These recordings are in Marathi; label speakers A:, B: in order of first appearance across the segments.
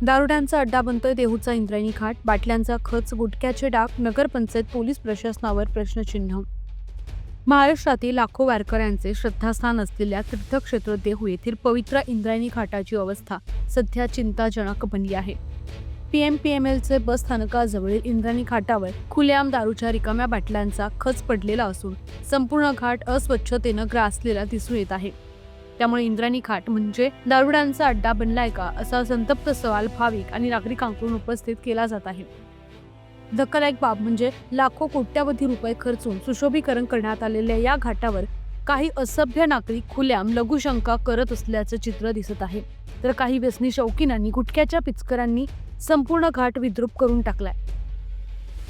A: दारुड्यांचा अड्डा बनतोय देहूचा इंद्रायणी घाट, बाटल्यांचा खच, गुटख्याचे डाग, नगरपंचायत पोलीस प्रशासनावर प्रश्नचिन्ह. महाराष्ट्रातील लाखो वारकऱ्यांचे श्रद्धास्थान असलेल्या तीर्थक्षेत्र देहू येथील पवित्र इंद्रायणी घाटाची अवस्था सध्या चिंताजनक बनली आहे. PMPMLचे बस स्थानकाजवळील इंद्रायणी घाटावर खुलेआम दारूच्या रिकाम्या बाटल्यांचा खच पडलेला असून संपूर्ण घाट अस्वच्छतेनं ग्रासलेला दिसून येत आहे. त्यामुळे इंद्रायणी घाट म्हणजे दारुड्यांचा अड्डा बनलाय का, असा संतप्त सवाल भाविक आणि नागरिकांकडून उपस्थित केला जात आहे. धक्कादायक बाब म्हणजे लाखो कोट्यावधी रुपये खर्चून सुशोभीकरण करण्यात आलेल्या या घाटावर काही असभ्य नागरिक खुलेआम लघुशंका करत असल्याचं चित्र दिसत आहे. तर काही व्यसनी शौकीनांनी गुटख्याच्या पिचकरांनी संपूर्ण घाट विद्रूप करून टाकलाय.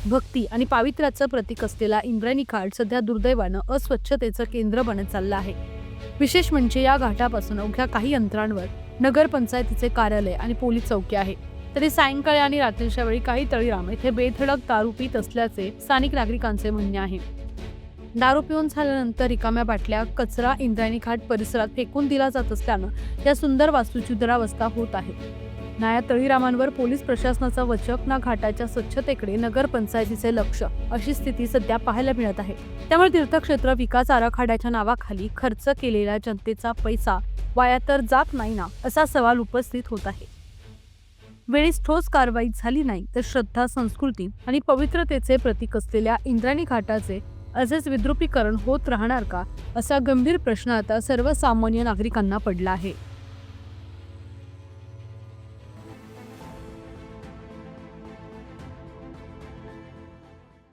A: भक्ती आणि पावित्र्याचं प्रतीक असलेला इंद्रायणी घाट सध्या दुर्दैवानं अस्वच्छतेचं केंद्र बनत चाललं आहे. विशेष म्हणजे या घाटापासून अवघ्या काही अंतरांवर नगरपंचायतीचे कार्यालय आणि पोलीस चौकी आहे. तरी सायंकाळी आणि रात्रीच्या वेळी काही तळीराम येथे बेधडक दारू पित असल्याचे स्थानिक नागरिकांचे म्हणणे आहे. दारू पिऊन झाल्यानंतर रिकाम्या बाटल्या, कचरा इंद्रायणी घाट परिसरात फेकून दिला जात असल्यानं या सुंदर वास्तूची दुरावस्था होत आहे. ना या तळीरामांवर पोलीस प्रशासनाचा वचक, ना घाटाच्या स्वच्छतेकडे नगरपंचायतीचे लक्ष, अशी स्थिती सध्या पाहायला मिळत आहे. त्यामुळे तीर्थक्षेत्र विकास आराखड्याच्या नावाखाली खर्च केलेला जनतेचा पैसा वाया तर जात नाही ना, असा सवाल उपस्थित होत आहे. वेळीच ठोस कारवाई झाली नाही तर श्रद्धा, संस्कृती आणि पवित्रतेचे प्रतीक असलेल्या इंद्रायणी घाटाचे असेच विद्रुपीकरण होत राहणार का, असा गंभीर प्रश्न आता सर्वसामान्य नागरिकांना पडला आहे.